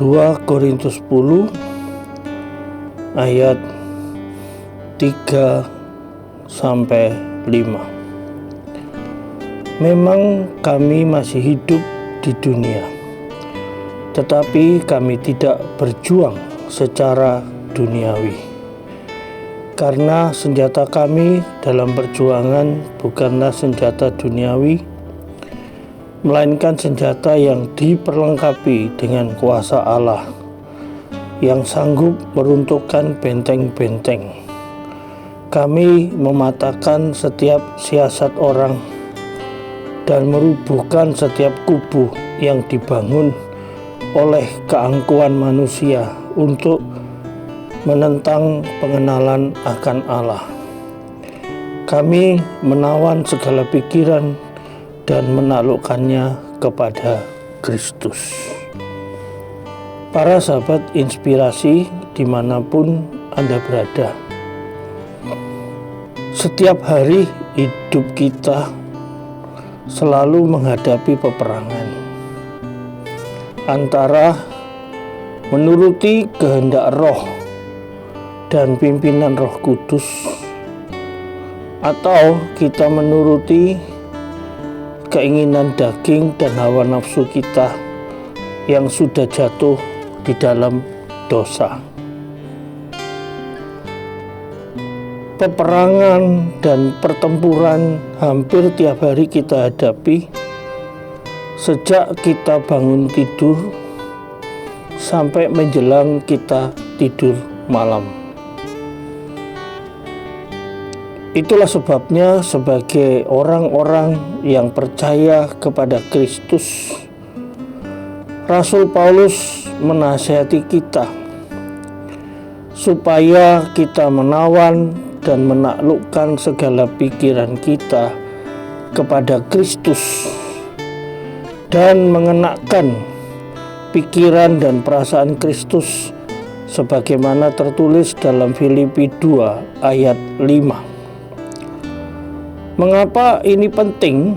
2 Korintus 10 ayat 3 sampai 5. Memang kami masih hidup di dunia, tetapi kami tidak berjuang secara duniawi. Karena senjata kami dalam perjuangan bukanlah senjata duniawi, melainkan senjata yang diperlengkapi dengan kuasa Allah, yang sanggup meruntuhkan benteng-benteng. Kami mematahkan setiap siasat orang dan merubuhkan setiap kubu yang dibangun oleh keangkuhan manusia untuk menentang pengenalan akan Allah. Kami menawan segala pikiran dan menaklukkannya kepada Kristus. Para sahabat inspirasi dimanapun Anda berada, setiap hari hidup kita selalu menghadapi peperangan antara menuruti kehendak Roh dan pimpinan Roh Kudus, atau kita menuruti keinginan daging dan hawa nafsu kita yang sudah jatuh di dalam dosa. Peperangan dan pertempuran hampir tiap hari kita hadapi sejak kita bangun tidur sampai menjelang kita tidur malam. Itulah sebabnya sebagai orang-orang yang percaya kepada Kristus, Rasul Paulus menasihati kita supaya kita menawan dan menaklukkan segala pikiran kita kepada Kristus dan mengenakan pikiran dan perasaan Kristus sebagaimana tertulis dalam Filipi 2 ayat 5. Mengapa ini penting?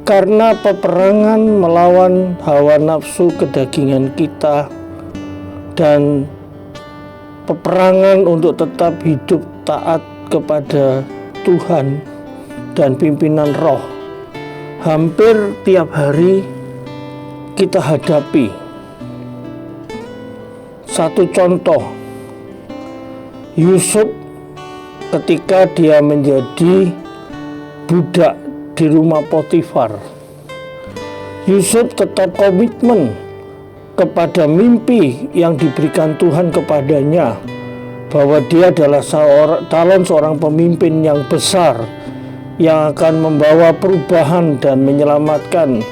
Karena peperangan melawan hawa nafsu kedagingan kita dan peperangan untuk tetap hidup taat kepada Tuhan dan pimpinan Roh hampir tiap hari kita hadapi. Satu contoh, Yusuf ketika dia menjadi budak di rumah Potifar, Yusuf tetap komitmen kepada mimpi yang diberikan Tuhan kepadanya, bahwa dia adalah seorang pemimpin yang besar yang akan membawa perubahan dan menyelamatkan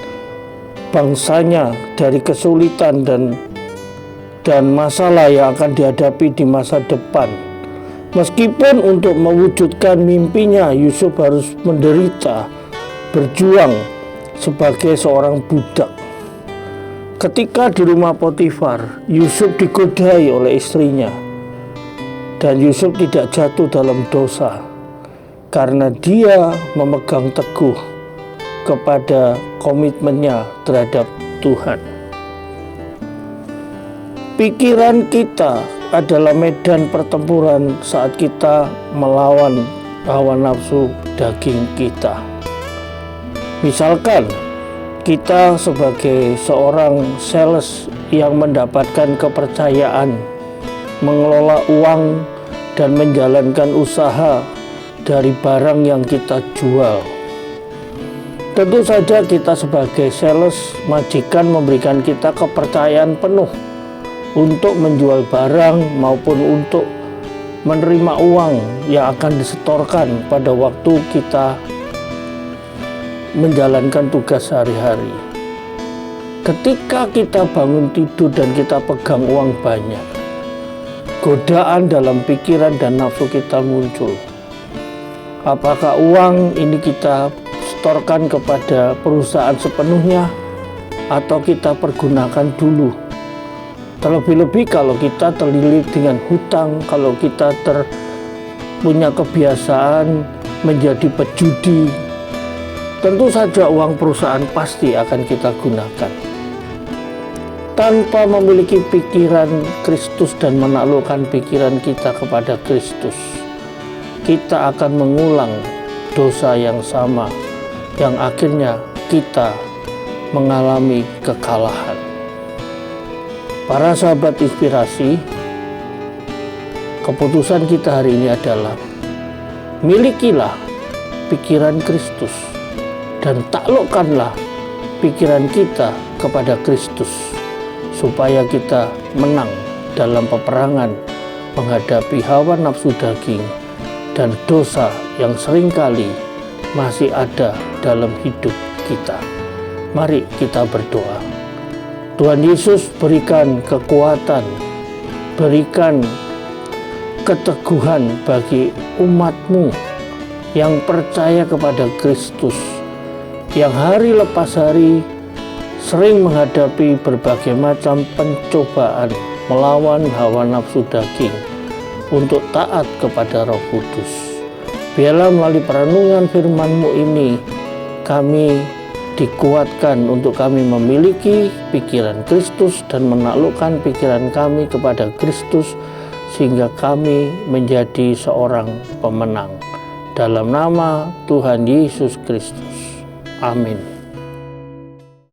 bangsanya dari kesulitan dan masalah yang akan dihadapi di masa depan. Meskipun untuk mewujudkan mimpinya, Yusuf harus menderita, berjuang sebagai seorang budak. Ketika di rumah Potifar, Yusuf digodai oleh istrinya, dan Yusuf tidak jatuh dalam dosa karena dia memegang teguh kepada komitmennya terhadap Tuhan. Pikiran kita adalah medan pertempuran saat kita melawan hawa nafsu daging kita. Misalkan kita sebagai seorang sales yang mendapatkan kepercayaan mengelola uang dan menjalankan usaha dari barang yang kita jual. Tentu saja kita sebagai sales, majikan memberikan kita kepercayaan penuh untuk menjual barang maupun untuk menerima uang yang akan disetorkan pada waktu kita menjalankan tugas sehari-hari. Ketika kita bangun tidur dan kita pegang uang banyak, godaan dalam pikiran dan nafsu kita muncul. Apakah uang ini kita setorkan kepada perusahaan sepenuhnya atau kita pergunakan dulu? Terlebih-lebih kalau kita terlilit dengan hutang, kalau kita punya kebiasaan menjadi pejudi, tentu saja uang perusahaan pasti akan kita gunakan. tanpa memiliki pikiran Kristus dan menaklukkan pikiran kita kepada Kristus, kita akan mengulang dosa yang sama, yang akhirnya kita mengalami kekalahan. Para sahabat inspirasi, keputusan kita hari ini adalah milikilah pikiran Kristus dan taklukkanlah pikiran kita kepada Kristus, supaya kita menang dalam peperangan menghadapi hawa nafsu daging dan dosa yang seringkali masih ada dalam hidup kita. Mari kita berdoa. Tuhan Yesus, berikan kekuatan, berikan keteguhan bagi umat-Mu yang percaya kepada Kristus, yang hari lepas hari sering menghadapi berbagai macam pencobaan melawan hawa nafsu daging untuk taat kepada Roh Kudus. Biarlah melalui perenungan firman-Mu ini kami dikuatkan untuk kami memiliki pikiran Kristus dan menaklukkan pikiran kami kepada Kristus, sehingga kami menjadi seorang pemenang. Dalam nama Tuhan Yesus Kristus. Amin.